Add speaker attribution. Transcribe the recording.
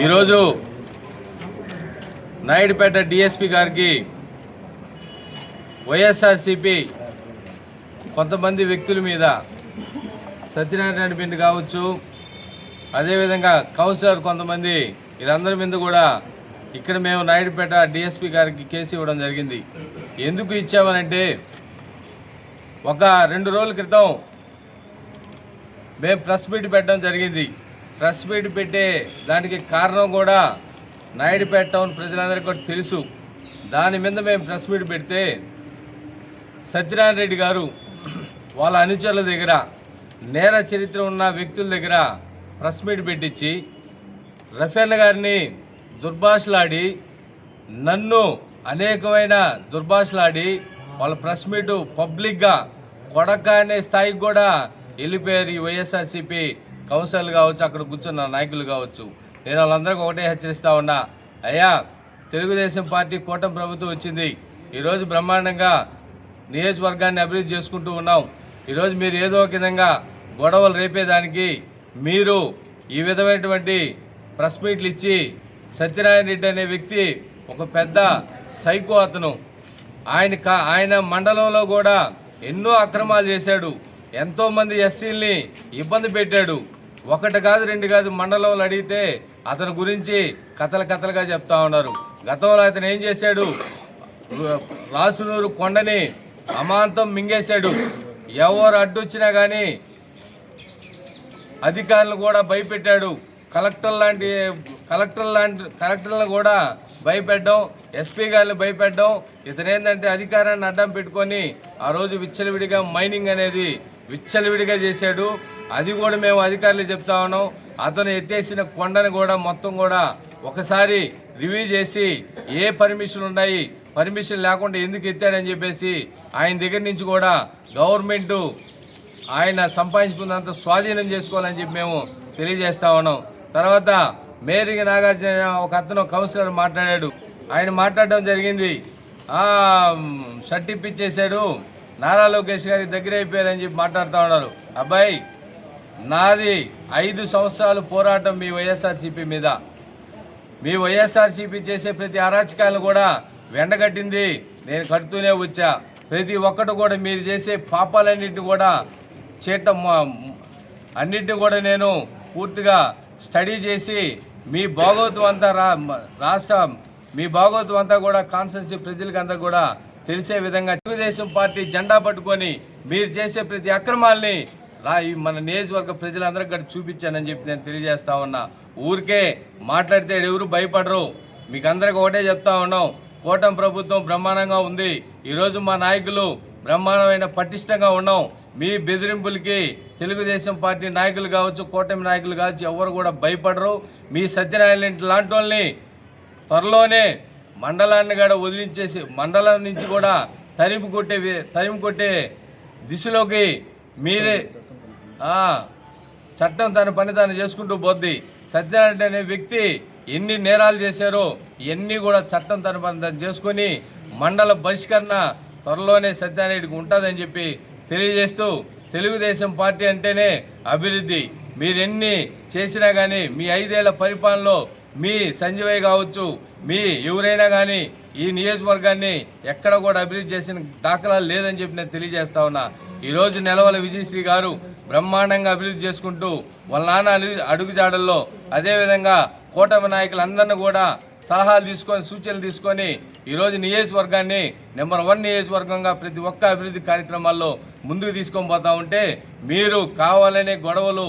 Speaker 1: ఈరోజు నాయుడుపేట డిఎస్పీ గారికి వైఎస్ఆర్సీపీ కొంతమంది వ్యక్తుల మీద సత్యనారాయణ పిండి కావచ్చు, అదేవిధంగా కౌన్సిలర్ కొంతమంది వీళ్ళందరి మీద కూడా ఇక్కడ మేము నాయుడుపేట డిఎస్పీ గారికి కేసు ఇవ్వడం జరిగింది. ఎందుకు ఇచ్చామనంటే ఒక 2 రోజుల క్రితం మేము ప్రెస్ మీట్ పెట్టడం జరిగింది. ప్రెస్ మీట్ పెట్టే దానికి కారణం కూడా నాయుడుపేట టౌన్ ప్రజలందరికీ కూడా తెలుసు. దాని మీద మేము ప్రెస్ మీట్ పెడితే సత్యనారాయణ రెడ్డి గారు వాళ్ళ అనుచరుల దగ్గర నేర చరిత్ర ఉన్న వ్యక్తుల దగ్గర ప్రెస్ మీట్ పెట్టించి రఫీన్ గారిని దుర్భాషలాడి, నన్ను అనేకమైన దుర్భాషలాడి వాళ్ళ ప్రెస్ మీటు పబ్లిక్గా కొడక అనే స్థాయికి కూడా వెళ్ళిపోయారు. ఈ వైఎస్ఆర్సీపీ కౌన్సిలర్లు కావచ్చు, అక్కడ కూర్చున్న నాయకులు కావచ్చు. నేను వాళ్ళందరికీ ఒకటే హెచ్చరిస్తా ఉన్నా, అయ్యా తెలుగుదేశం పార్టీ కూటమి ప్రభుత్వం వచ్చింది. ఈరోజు బ్రహ్మాండంగా నియోజకవర్గాన్ని అభివృద్ధి చేసుకుంటూ ఉన్నాం. ఈరోజు మీరు ఏదో ఒక విధంగా గొడవలు రేపేదానికి మీరు ఈ విధమైనటువంటి ప్రెస్ మీట్లు ఇచ్చి సత్యనారాయణ రెడ్డి అనే వ్యక్తి ఒక పెద్ద సైకో. అతను ఆయన మండలంలో కూడా ఎన్నో అక్రమాలు చేశాడు. ఎంతోమంది ఎస్సీల్ని ఇబ్బంది పెట్టాడు. 1 కాదు 2 కాదు మండలంలో అడిగితే అతని గురించి కథలుగా చెప్తా ఉన్నారు. గతంలో అతను ఏం చేశాడు, రాసునూరు కొండని అమాంతం మింగేశాడు. ఎవరు అడ్డొచ్చినా కానీ అధికారులను కూడా భయపెట్టాడు. కలెక్టర్లను కూడా భయపెట్టడం, ఎస్పీ గారిని భయపెట్టడం. ఇతను ఏంటంటే అధికారాన్ని అడ్డం పెట్టుకొని ఆ రోజు విచ్చలవిడిగా మైనింగ్ అనేది విచ్చలవిడిగా చేశాడు. అది కూడా మేము అధికారులు చెప్తా ఉన్నాం. అతను ఎత్తేసిన కొండను కూడా మొత్తం కూడా ఒకసారి రివ్యూ చేసి ఏ పర్మిషన్ ఉన్నాయి, పర్మిషన్ లేకుండా ఎందుకు ఎత్తాడని చెప్పేసి ఆయన దగ్గర నుంచి కూడా గవర్నమెంటు ఆయన సంపాదించుకున్నంత స్వాధీనం చేసుకోవాలని చెప్పి మేము తెలియజేస్తా ఉన్నాం. తర్వాత మేరీ నాగార్జున ఒక అతను కౌన్సిలర్ మాట్లాడాడు. ఆయన మాట్లాడడం జరిగింది, షర్ట్ ఇప్పించేశాడు, నారా లోకేష్ గారి దగ్గర అయిపోయారని చెప్పి మాట్లాడుతూ ఉన్నారు. అబ్బాయి, నాది 5 సంవత్సరాలు పోరాటం మీ వైఎస్ఆర్సీపీ మీద. మీ వైఎస్ఆర్సీపీ చేసే ప్రతి అరాచకాలను కూడా వెండగట్టింది నేను కడుతూనే వచ్చా. ప్రతి ఒక్కటి కూడా మీరు చేసే పాపాలన్నింటినీ కూడా అన్నింటినీ కూడా నేను పూర్తిగా స్టడీ చేసి మీ భాగోత్వం అంతా మీ భాగోత్వం అంతా కూడా కాన్స్టిట్యూన్సీ ప్రజలకి అంతా కూడా తెలిసే విధంగా తెలుగుదేశం పార్టీ జెండా పట్టుకొని మీరు చేసే ప్రతి అక్రమాల్ని మన నియోజకవర్గ ప్రజలందరికీ కూడా చూపించానని చెప్పి నేను తెలియజేస్తా ఉన్నా. ఊరికే మాట్లాడితే ఎవరు భయపడరు. మీకు అందరికీ ఒకటే చెప్తా ఉన్నాం, కూటమి ప్రభుత్వం బ్రహ్మాండంగా ఉంది. ఈరోజు మా నాయకులు బ్రహ్మాండమైన పటిష్టంగా ఉన్నాం. మీ బెదిరింపులకి తెలుగుదేశం పార్టీ నాయకులు కావచ్చు, కూటమి నాయకులు కావచ్చు, ఎవరు కూడా భయపడరు. మీ సత్యనారాయణ లాంటి వాళ్ళని త్వరలోనే మండలాన్ని కూడా వదిలించేసి మండలం నుంచి కూడా తరిమి కొట్టే దిశలోకి మీరే చట్టం తన పని తాను చేసుకుంటూ పోద్ది. సత్యనారాయణ అనే వ్యక్తి ఎన్ని నేరాలు చేశారో ఇవన్నీ కూడా చట్టం తన పని తాను చేసుకొని మండల బహిష్కరణ త్వరలోనే సత్యనారాయణకి ఉంటుందని చెప్పి తెలియజేస్తూ, తెలుగుదేశం పార్టీ అంటేనే అభివృద్ధి. మీరెన్ని చేసినా కానీ మీ 5 ఏళ్ల పరిపాలనలో మీ సంజయ్ కావచ్చు, మీ ఎవరైనా కానీ ఈ నియోజకవర్గాన్ని ఎక్కడ కూడా అభివృద్ధి చేసిన దాఖలాలు లేదని చెప్పి నేను తెలియజేస్తా ఉన్నా. ఈరోజు నెలవల విజయశ్రీ గారు బ్రహ్మాండంగా అభివృద్ధి చేసుకుంటూ వాళ్ళ నాన్న అడుగుజాడల్లో, అదేవిధంగా కూటమి నాయకులందరినీ కూడా సలహాలు తీసుకొని సూచనలు తీసుకొని ఈరోజు నియోజకవర్గాన్ని నెంబర్ 1 నియోజకవర్గంగా ప్రతి ఒక్క అభివృద్ధి కార్యక్రమాల్లో ముందుకు తీసుకొని పోతా ఉంటే మీరు కావాలనే గొడవలు